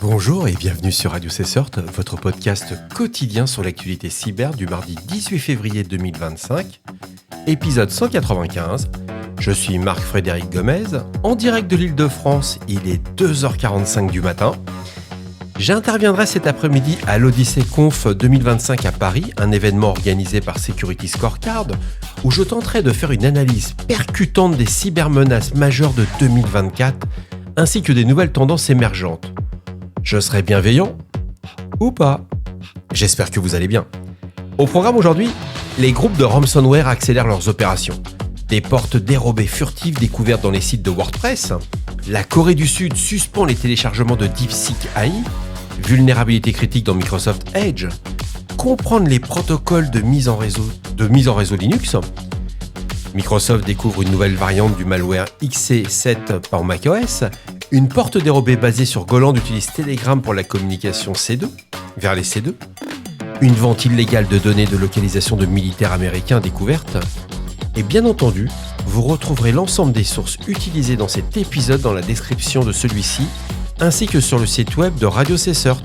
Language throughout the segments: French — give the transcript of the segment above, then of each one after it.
Bonjour et bienvenue sur Radio Cessort, votre podcast quotidien sur l'actualité cyber du mardi 18 février 2025, épisode 195. Je suis Marc-Frédéric Gomez, en direct de l'Île-de-France, il est 2h45 du matin. J'interviendrai cet après-midi à l'Odyssée Conf 2025 à Paris, un événement organisé par Security Scorecard, où je tenterai de faire une analyse percutante des cybermenaces majeures de 2024, ainsi que des nouvelles tendances émergentes. Je serai bienveillant ou pas? J'espère que vous allez bien. Au programme aujourd'hui, les groupes de ransomware accélèrent leurs opérations. Des portes dérobées furtives découvertes dans les sites de WordPress. La Corée du Sud suspend les téléchargements de DeepSeek AI. Vulnérabilité critique dans Microsoft Edge. Comprendre les protocoles de mise en réseau Linux. Microsoft découvre une nouvelle variante du malware XC7 par macOS. Une porte dérobée basée sur Golang utilise Telegram pour la communication C2, vers les C2. Une vente illégale de données de localisation de militaires américains découverte. Et bien entendu, vous retrouverez l'ensemble des sources utilisées dans cet épisode dans la description de celui-ci, ainsi que sur le site web de Radio Cessort.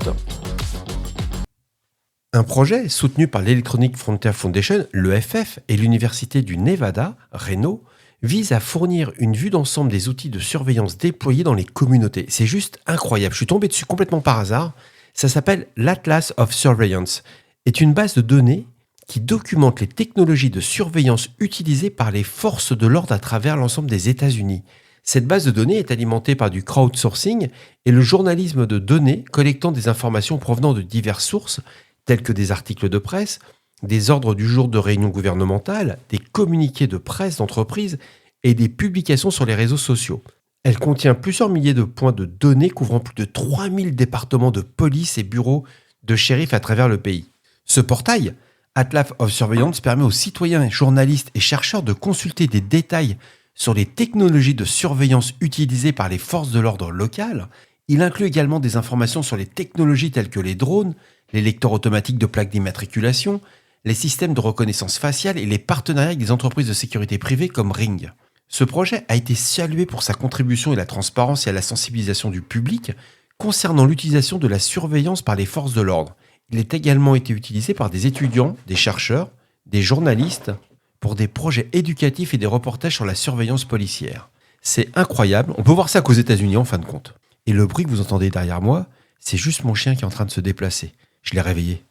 Un projet soutenu par l'Electronic Frontier Foundation, l'EFF, et l'Université du Nevada, Reno, vise à fournir une vue d'ensemble des outils de surveillance déployés dans les communautés. C'est juste incroyable. Je suis tombé dessus complètement par hasard. Ça s'appelle l'Atlas of Surveillance. C'est une base de données qui documente les technologies de surveillance utilisées par les forces de l'ordre à travers l'ensemble des États-Unis. Cette base de données est alimentée par du crowdsourcing et le journalisme de données collectant des informations provenant de diverses sources, telles que des articles de presse, des ordres du jour de réunions gouvernementales, des communiqués de presse d'entreprises et des publications sur les réseaux sociaux. Elle contient plusieurs milliers de points de données couvrant plus de 3000 départements de police et bureaux de shérifs à travers le pays. Ce portail, Atlas of Surveillance, permet aux citoyens, journalistes et chercheurs de consulter des détails sur les technologies de surveillance utilisées par les forces de l'ordre locales. Il inclut également des informations sur les technologies telles que les drones, les lecteurs automatiques de plaques d'immatriculation, les systèmes de reconnaissance faciale et les partenariats avec des entreprises de sécurité privées comme Ring. Ce projet a été salué pour sa contribution à la transparence et à la sensibilisation du public concernant l'utilisation de la surveillance par les forces de l'ordre. Il a également été utilisé par des étudiants, des chercheurs, des journalistes pour des projets éducatifs et des reportages sur la surveillance policière. C'est incroyable, on peut voir ça qu'aux États-Unis en fin de compte. Et le bruit que vous entendez derrière moi, c'est juste mon chien qui est en train de se déplacer. Je l'ai réveillé.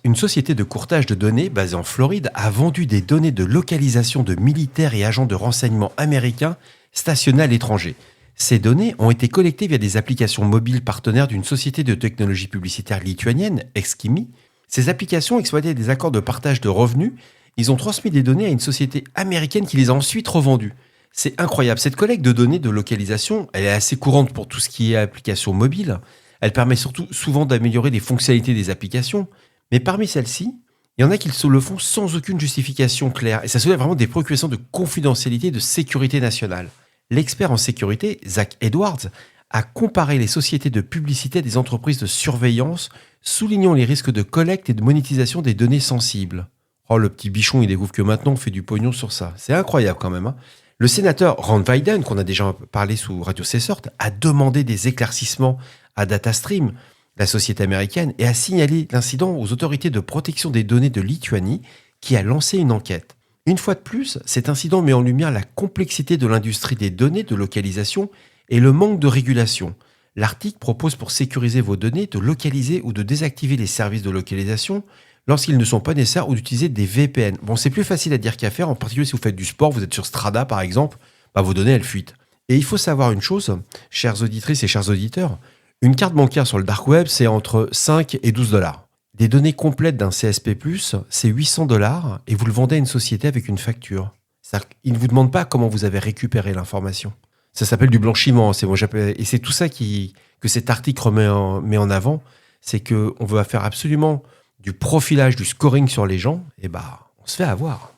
Une société de courtage de données basée en Floride a vendu des données de localisation de militaires et agents de renseignement américains stationnés à l'étranger. Ces données ont été collectées via des applications mobiles partenaires d'une société de technologie publicitaire lituanienne, Exkimi. Ces applications exploitaient des accords de partage de revenus. Ils ont transmis des données à une société américaine qui les a ensuite revendues. C'est incroyable. Cette collecte de données de localisation, elle est assez courante pour tout ce qui est applications mobiles. Elle permet surtout souvent d'améliorer les fonctionnalités des applications. Mais parmi celles-ci, il y en a qui le font sans aucune justification claire. Et ça soulève vraiment des préoccupations de confidentialité et de sécurité nationale. L'expert en sécurité, Zach Edwards, a comparé les sociétés de publicité à des entreprises de surveillance, soulignant les risques de collecte et de monétisation des données sensibles. Oh, le petit bichon, il découvre que maintenant on fait du pognon sur ça. C'est incroyable quand même, hein. Le sénateur Rand Wyden, qu'on a déjà parlé sous Radio Cessort, a demandé des éclaircissements à DataStream, la société américaine, et a signalé l'incident aux autorités de protection des données de Lituanie, qui a lancé une enquête. Une fois de plus, cet incident met en lumière la complexité de l'industrie des données de localisation et le manque de régulation. L'article propose pour sécuriser vos données de localiser ou de désactiver les services de localisation lorsqu'ils ne sont pas nécessaires ou d'utiliser des VPN. Bon, c'est plus facile à dire qu'à faire, en particulier si vous faites du sport, vous êtes sur Strada par exemple, vos données elles fuitent. Et il faut savoir une chose, chères auditrices et chers auditeurs, une carte bancaire sur le dark web, c'est entre 5 et 12 $. Des données complètes d'un CSP+, c'est 800 $ et vous le vendez à une société avec une facture. C'est-à-dire qu'ils ne vous demandent pas comment vous avez récupéré l'information. Ça s'appelle du blanchiment. Et c'est tout ça que cet article met en avant, c'est qu'on veut faire absolument du profilage, du scoring sur les gens, et on se fait avoir.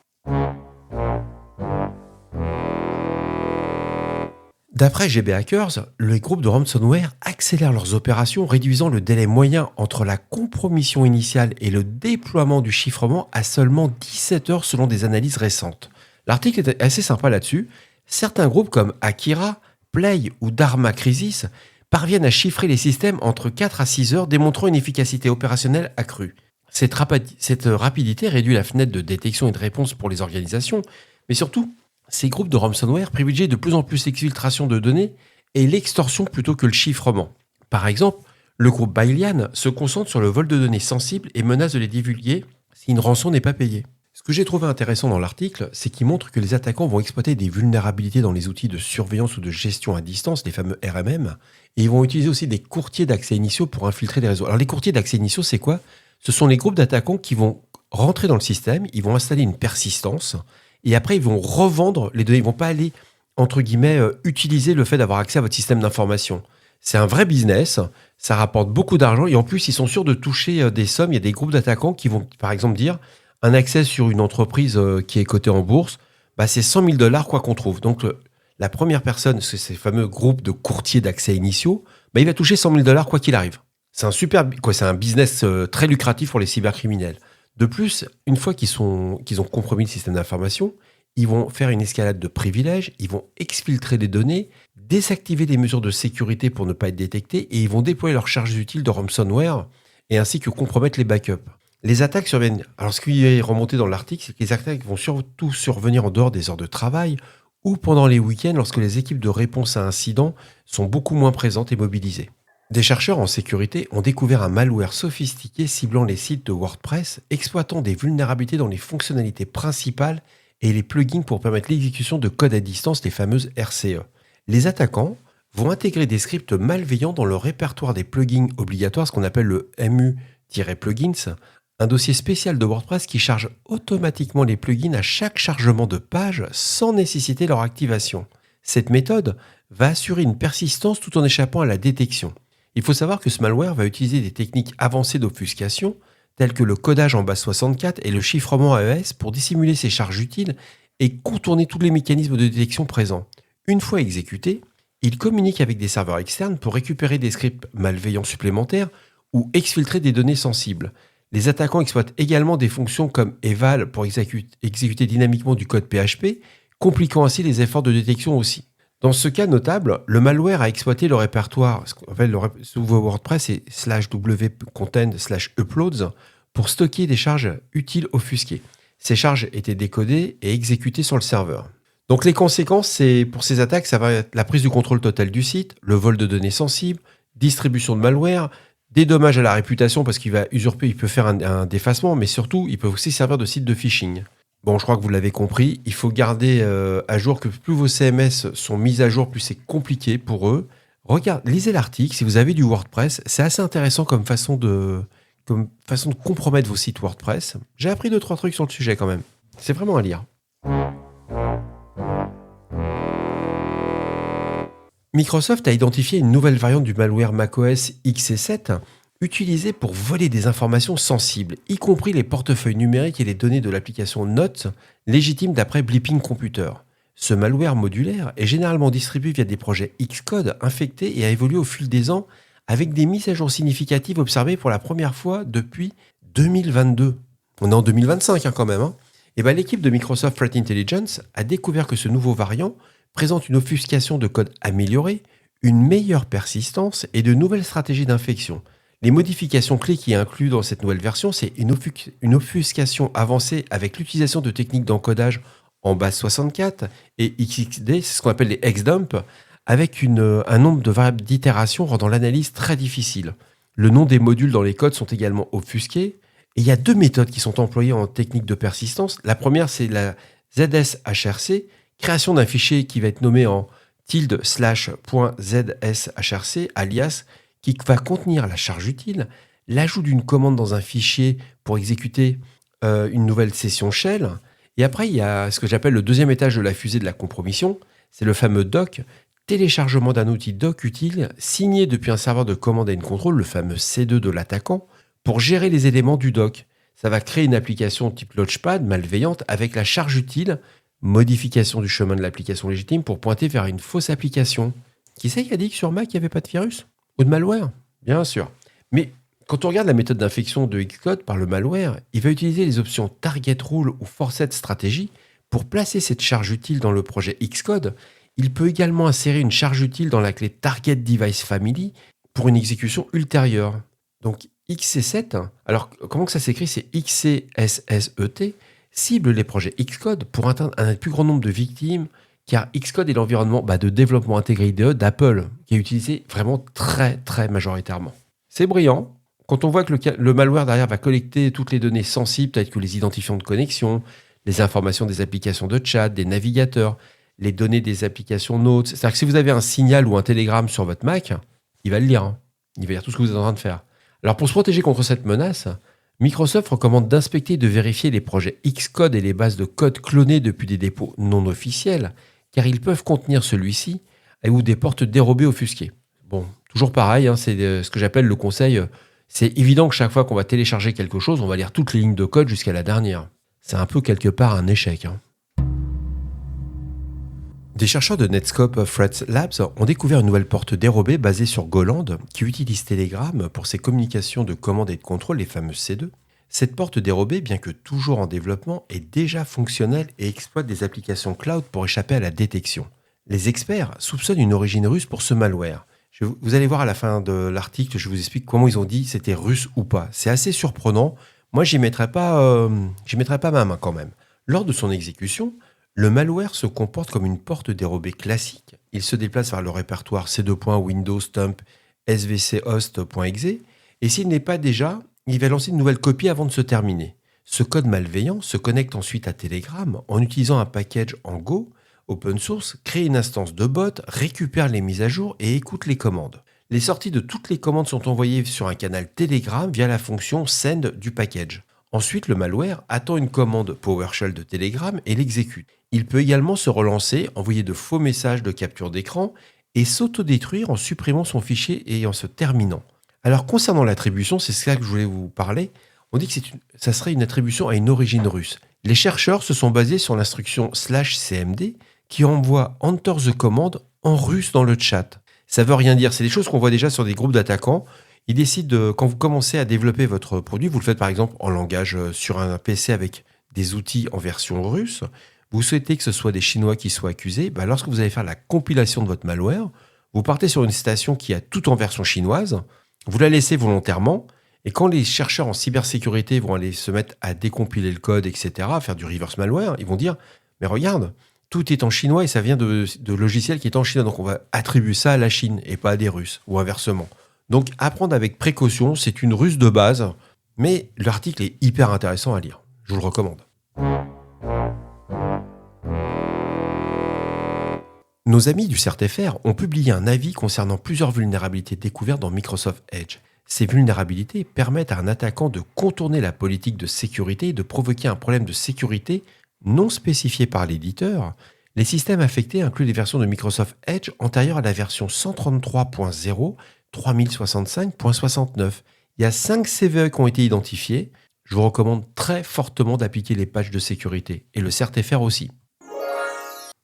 D'après GB Hackers, les groupes de ransomware accélèrent leurs opérations, réduisant le délai moyen entre la compromission initiale et le déploiement du chiffrement à seulement 17 heures selon des analyses récentes. L'article est assez sympa là-dessus. Certains groupes comme Akira, Play ou Dharma Crisis parviennent à chiffrer les systèmes entre 4 à 6 heures, démontrant une efficacité opérationnelle accrue. Cette rapidité réduit la fenêtre de détection et de réponse pour les organisations, mais surtout, ces groupes de ransomware privilégient de plus en plus l'exfiltration de données et l'extorsion plutôt que le chiffrement. Par exemple, le groupe Bailian se concentre sur le vol de données sensibles et menace de les divulguer si une rançon n'est pas payée. Ce que j'ai trouvé intéressant dans l'article, c'est qu'il montre que les attaquants vont exploiter des vulnérabilités dans les outils de surveillance ou de gestion à distance, les fameux RMM, et ils vont utiliser aussi des courtiers d'accès initiaux pour infiltrer les réseaux. Alors les courtiers d'accès initiaux, c'est quoi? Ce sont les groupes d'attaquants qui vont rentrer dans le système, ils vont installer une persistance, et après ils vont revendre les données. Ils ne vont pas aller, entre guillemets, utiliser le fait d'avoir accès à votre système d'information. C'est un vrai business, ça rapporte beaucoup d'argent, et en plus ils sont sûrs de toucher des sommes. Il y a des groupes d'attaquants qui vont, par exemple, dire un accès sur une entreprise qui est cotée en bourse, bah, c'est 100 000 dollars quoi qu'on trouve. Donc la première personne, c'est ces fameux groupes de courtiers d'accès initiaux, bah, il va toucher 100 000 dollars quoi qu'il arrive. C'est un c'est un business très lucratif pour les cybercriminels. De plus, une fois qu'ils ont compromis le système d'information, ils vont faire une escalade de privilèges, ils vont exfiltrer des données, désactiver des mesures de sécurité pour ne pas être détectés, et ils vont déployer leurs charges utiles de ransomware et ainsi que compromettre les backups. Les attaques surviennent. Alors, ce qui est remonté dans l'article, c'est que les attaques vont surtout survenir en dehors des heures de travail ou pendant les week-ends lorsque les équipes de réponse à incidents sont beaucoup moins présentes et mobilisées. Des chercheurs en sécurité ont découvert un malware sophistiqué ciblant les sites de WordPress, exploitant des vulnérabilités dans les fonctionnalités principales et les plugins pour permettre l'exécution de code à distance, les fameuses RCE. Les attaquants vont intégrer des scripts malveillants dans le répertoire des plugins obligatoires, ce qu'on appelle le MU-plugins, un dossier spécial de WordPress qui charge automatiquement les plugins à chaque chargement de page sans nécessiter leur activation. Cette méthode va assurer une persistance tout en échappant à la détection. Il faut savoir que ce malware va utiliser des techniques avancées d'obfuscation, telles que le codage en base 64 et le chiffrement AES pour dissimuler ses charges utiles et contourner tous les mécanismes de détection présents. Une fois exécuté, il communique avec des serveurs externes pour récupérer des scripts malveillants supplémentaires ou exfiltrer des données sensibles. Les attaquants exploitent également des fonctions comme eval pour exécuter dynamiquement du code PHP, compliquant ainsi les efforts de détection aussi. Dans ce cas notable, le malware a exploité le répertoire, ce qu'on appelle sous WordPress, c'est /wcontent/uploads pour stocker des charges utiles offusquées. Ces charges étaient décodées et exécutées sur le serveur. Donc les conséquences, pour ces attaques, ça va être la prise du contrôle total du site, le vol de données sensibles, distribution de malware, des dommages à la réputation parce qu'il va usurper, il peut faire un défacement, mais surtout, il peut aussi servir de site de phishing. Bon, je crois que vous l'avez compris, il faut garder à jour que plus vos CMS sont mis à jour, plus c'est compliqué pour eux. Lisez l'article, si vous avez du WordPress, c'est assez intéressant comme façon de compromettre vos sites WordPress. J'ai appris 2-3 trucs sur le sujet quand même. C'est vraiment à lire. Microsoft a identifié une nouvelle variante du malware macOS XE7 utilisée pour voler des informations sensibles, y compris les portefeuilles numériques et les données de l'application Notes, légitimes d'après Blipping Computer. Ce malware modulaire est généralement distribué via des projets Xcode infectés et a évolué au fil des ans avec des mises à jour significatives observées pour la première fois depuis 2022. On est en 2025 quand même. Et l'équipe de Microsoft Threat Intelligence a découvert que ce nouveau variant présente une offuscation de code améliorée, une meilleure persistance et de nouvelles stratégies d'infection. Les modifications clés qui est incluses dans cette nouvelle version, c'est une offuscation avancée avec l'utilisation de techniques d'encodage en base 64 et XXD, c'est ce qu'on appelle les XDump, avec un nombre de variables d'itération rendant l'analyse très difficile. Le nom des modules dans les codes sont également offusqués. Et il y a 2 méthodes qui sont employées en technique de persistance. La première, c'est la ZSHRC, création d'un fichier qui va être nommé en /.zshrc, alias, qui va contenir la charge utile, l'ajout d'une commande dans un fichier pour exécuter une nouvelle session shell. Et après, il y a ce que j'appelle le deuxième étage de la fusée de la compromission. C'est le fameux doc, téléchargement d'un outil doc utile, signé depuis un serveur de command and control, le fameux C2 de l'attaquant, pour gérer les éléments du doc. Ça va créer une application type Launchpad malveillante avec la charge utile, modification du chemin de l'application légitime pour pointer vers une fausse application. Qui c'est qui a dit que sur Mac, il n'y avait pas de virus? Ou de malware? Bien sûr. Mais quand on regarde la méthode d'infection de Xcode par le malware, il va utiliser les options Target Rule ou Forced Strategy Pour placer cette charge utile dans le projet Xcode, il peut également insérer une charge utile dans la clé Target Device Family pour une exécution ultérieure. Donc XC7, alors comment que ça s'écrit? C'est XCSSET, cible les projets Xcode pour atteindre un plus grand nombre de victimes, car Xcode est l'environnement de développement intégré IDE d'Apple, qui est utilisé vraiment très très majoritairement. C'est brillant. Quand on voit que le malware derrière va collecter toutes les données sensibles, telles que les identifiants de connexion, les informations des applications de chat, des navigateurs, les données des applications Notes. C'est-à-dire que si vous avez un signal ou un télégramme sur votre Mac, il va le lire. Il va lire tout ce que vous êtes en train de faire. Alors pour se protéger contre cette menace, Microsoft recommande d'inspecter et de vérifier les projets Xcode et les bases de code clonés depuis des dépôts non officiels, car ils peuvent contenir celui-ci ou des portes dérobées offusquées. Bon, toujours pareil, c'est ce que j'appelle le conseil. C'est évident que chaque fois qu'on va télécharger quelque chose, on va lire toutes les lignes de code jusqu'à la dernière. C'est un peu quelque part un échec. Des chercheurs de Netscope Threat Labs ont découvert une nouvelle porte dérobée basée sur Golang qui utilise Telegram pour ses communications de commande et de contrôle, les fameuses C2. Cette porte dérobée, bien que toujours en développement, est déjà fonctionnelle et exploite des applications cloud pour échapper à la détection. Les experts soupçonnent une origine russe pour ce malware. Vous allez voir à la fin de l'article, je vous explique comment ils ont dit c'était russe ou pas. C'est assez surprenant. Moi, j'y mettrais pas ma main quand même. Lors de son exécution, le malware se comporte comme une porte dérobée classique. Il se déplace vers le répertoire C2.Windows Stump svchost.exe et s'il n'est pas déjà, il va lancer une nouvelle copie avant de se terminer. Ce code malveillant se connecte ensuite à Telegram en utilisant un package en Go, open source, crée une instance de bot, récupère les mises à jour et écoute les commandes. Les sorties de toutes les commandes sont envoyées sur un canal Telegram via la fonction send du package. Ensuite, le malware attend une commande PowerShell de Telegram et l'exécute. Il peut également se relancer, envoyer de faux messages de capture d'écran et s'autodétruire en supprimant son fichier et en se terminant. Alors concernant l'attribution, c'est ça que je voulais vous parler, on dit que ça serait une attribution à une origine russe. Les chercheurs se sont basés sur l'instruction /cmd qui envoie enter the command en russe dans le chat. Ça veut rien dire, c'est des choses qu'on voit déjà sur des groupes d'attaquants. Ils décident, quand vous commencez à développer votre produit, vous le faites par exemple en langage sur un PC avec des outils en version russe, vous souhaitez que ce soit des Chinois qui soient accusés, lorsque vous allez faire la compilation de votre malware, vous partez sur une station qui a tout en version chinoise, vous la laissez volontairement, et quand les chercheurs en cybersécurité vont aller se mettre à décompiler le code, etc., à faire du reverse malware, ils vont dire « Mais regarde, tout est en chinois et ça vient de logiciels qui est en chinois, donc on va attribuer ça à la Chine et pas à des Russes, ou inversement. » Donc apprendre avec précaution, c'est une ruse de base, mais l'article est hyper intéressant à lire. Je vous le recommande. Nos amis du CERT-FR ont publié un avis concernant plusieurs vulnérabilités découvertes dans Microsoft Edge. Ces vulnérabilités permettent à un attaquant de contourner la politique de sécurité et de provoquer un problème de sécurité non spécifié par l'éditeur. Les systèmes affectés incluent des versions de Microsoft Edge antérieures à la version 133.0, 3065.69. Il y a 5 CVE qui ont été identifiés. Je vous recommande très fortement d'appliquer les patchs de sécurité et le CERT-FR aussi.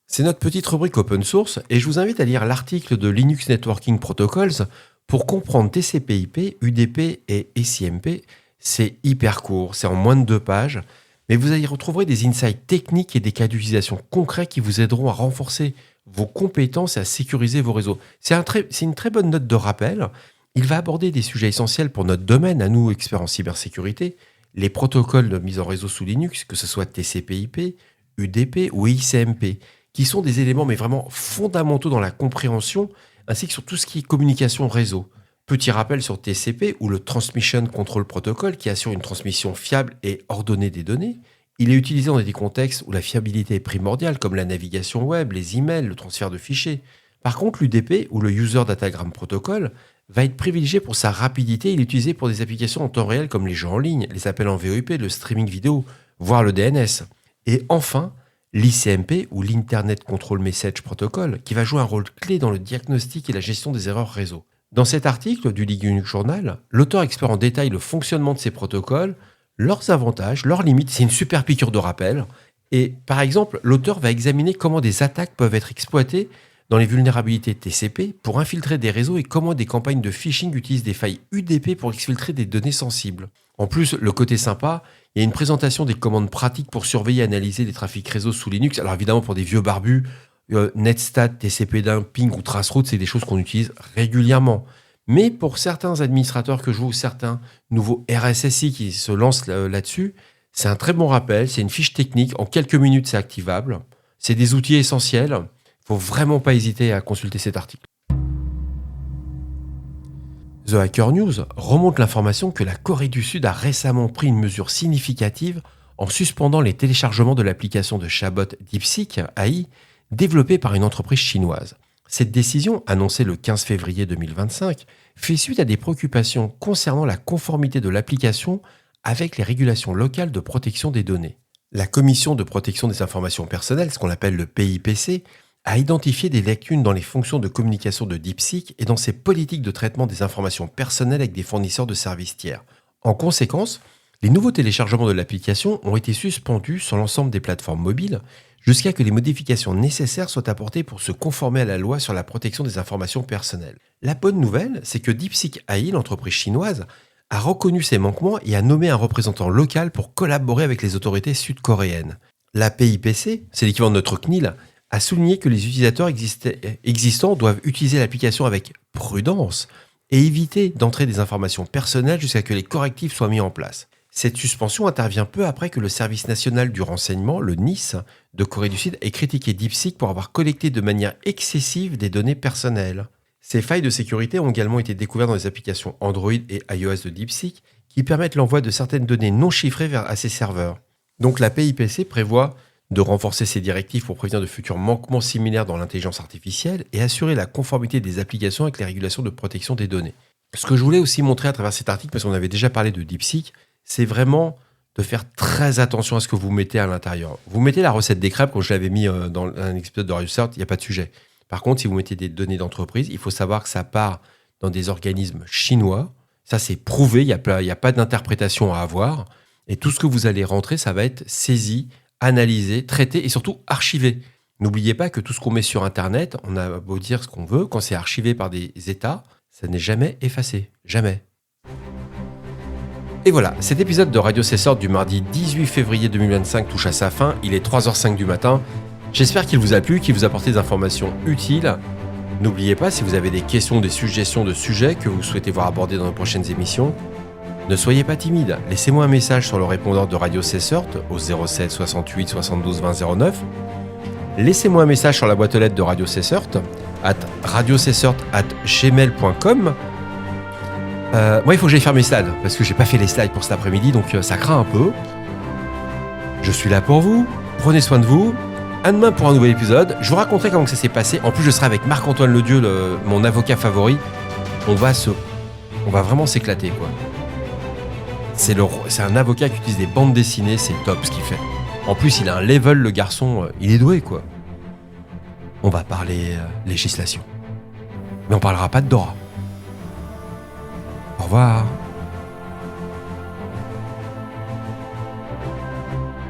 C'est notre petite rubrique open source et je vous invite à lire l'article de Linux Networking Protocols pour comprendre TCP/IP, UDP et SIMP. C'est hyper court, c'est en moins de 2 pages, mais vous y retrouverez des insights techniques et des cas d'utilisation concrets qui vous aideront à renforcer vos compétences et à sécuriser vos réseaux. C'est une très bonne note de rappel. Il va aborder des sujets essentiels pour notre domaine, à nous, experts en cybersécurité, les protocoles de mise en réseau sous Linux, que ce soit TCP/IP, UDP ou ICMP, qui sont des éléments mais vraiment fondamentaux dans la compréhension, ainsi que sur tout ce qui est communication réseau. Petit rappel sur TCP, ou le Transmission Control Protocol, qui assure une transmission fiable et ordonnée des données. Il est utilisé dans des contextes où la fiabilité est primordiale, comme la navigation web, les emails, le transfert de fichiers. Par contre, l'UDP, ou le User Datagram Protocol, va être privilégié pour sa rapidité. Il est utilisé pour des applications en temps réel comme les jeux en ligne, les appels en VoIP, le streaming vidéo, voire le DNS. Et enfin, l'ICMP, ou l'Internet Control Message Protocol, qui va jouer un rôle clé dans le diagnostic et la gestion des erreurs réseau. Dans cet article du Linux Journal, l'auteur explore en détail le fonctionnement de ces protocoles, leurs avantages, leurs limites. C'est une super piqûre de rappel. Et par exemple, l'auteur va examiner comment des attaques peuvent être exploitées dans les vulnérabilités TCP pour infiltrer des réseaux et comment des campagnes de phishing utilisent des failles UDP pour exfiltrer des données sensibles. En plus, le côté sympa, Il y a une présentation des commandes pratiques pour surveiller et analyser les trafics réseau sous Linux. Alors évidemment, pour des vieux barbus, Netstat, TCP Dumping ou Traceroute, c'est des choses qu'on utilise régulièrement. Mais pour certains administrateurs que je vois ou certains nouveaux RSSI qui se lancent là-dessus, c'est un très bon rappel, c'est une fiche technique, en quelques minutes c'est activable. C'est des outils essentiels, il ne faut vraiment pas hésiter à consulter cet article. The Hacker News remonte l'information que la Corée du Sud a récemment pris une mesure significative en suspendant les téléchargements de l'application de chatbot DeepSeek AI développée par une entreprise chinoise. Cette décision, annoncée le 15 février 2025, fait suite à des préoccupations concernant la conformité de l'application avec les régulations locales de protection des données. La Commission de protection des informations personnelles, ce qu'on appelle le PIPC, a identifié des lacunes dans les fonctions de communication de DeepSeek et dans ses politiques de traitement des informations personnelles avec des fournisseurs de services tiers. En conséquence, les nouveaux téléchargements de l'application ont été suspendus sur l'ensemble des plateformes mobiles jusqu'à que les modifications nécessaires soient apportées pour se conformer à la loi sur la protection des informations personnelles. La bonne nouvelle, c'est que DeepSeek AI, l'entreprise chinoise, a reconnu ces manquements et a nommé un représentant local pour collaborer avec les autorités sud-coréennes. La PIPC, c'est l'équivalent de notre CNIL, a souligné que les utilisateurs existants doivent utiliser l'application avec prudence et éviter d'entrer des informations personnelles jusqu'à que les correctifs soient mis en place. Cette suspension intervient peu après que le Service national du renseignement, le NIS, de Corée du Sud ait critiqué DeepSeek pour avoir collecté de manière excessive des données personnelles. Ces failles de sécurité ont également été découvertes dans les applications Android et iOS de DeepSeek qui permettent l'envoi de certaines données non chiffrées à ces serveurs. Donc la PIPC prévoit de renforcer ces directives pour prévenir de futurs manquements similaires dans l'intelligence artificielle et assurer la conformité des applications avec les régulations de protection des données. Ce que je voulais aussi montrer à travers cet article, parce qu'on avait déjà parlé de DeepSeek, c'est vraiment de faire très attention à ce que vous mettez à l'intérieur. Vous mettez la recette des crêpes, comme je l'avais mis dans un épisode de Radio Cert, il n'y a pas de sujet. Par contre, si vous mettez des données d'entreprise, il faut savoir que ça part dans des organismes chinois. Ça, c'est prouvé, il n'y a pas d'interprétation à avoir. Et tout ce que vous allez rentrer, ça va être saisi, analysé, traité et surtout archivé. N'oubliez pas que tout ce qu'on met sur Internet, on a beau dire ce qu'on veut, quand c'est archivé par des États, ça n'est jamais effacé. Jamais. Et voilà, cet épisode de Radio Cessort du mardi 18 février 2025 touche à sa fin. Il est 3h05 du matin. J'espère qu'il vous a plu, qu'il vous a apporté des informations utiles. N'oubliez pas, si vous avez des questions, des suggestions de sujets que vous souhaitez voir abordés dans les prochaines émissions, ne soyez pas timide. Laissez-moi un message sur le répondeur de Radio Cessort au 07 68 72 20 09. Laissez-moi un message sur la boîte aux lettres de Radio Cessort @radiocessort@gmail.com. Moi, il faut que j'aille faire mes slides, parce que j'ai pas fait les slides pour cet après-midi, donc ça craint un peu. Je suis là pour vous, prenez soin de vous. À demain pour un nouvel épisode. Je vous raconterai comment ça s'est passé. En plus, je serai avec Marc-Antoine Ledieu, mon avocat favori. On va vraiment s'éclater, quoi. C'est un avocat qui utilise des bandes dessinées, c'est top ce qu'il fait. En plus, il a un level, le garçon, il est doué, quoi. On va parler législation. Mais on parlera pas de Dora. Au revoir.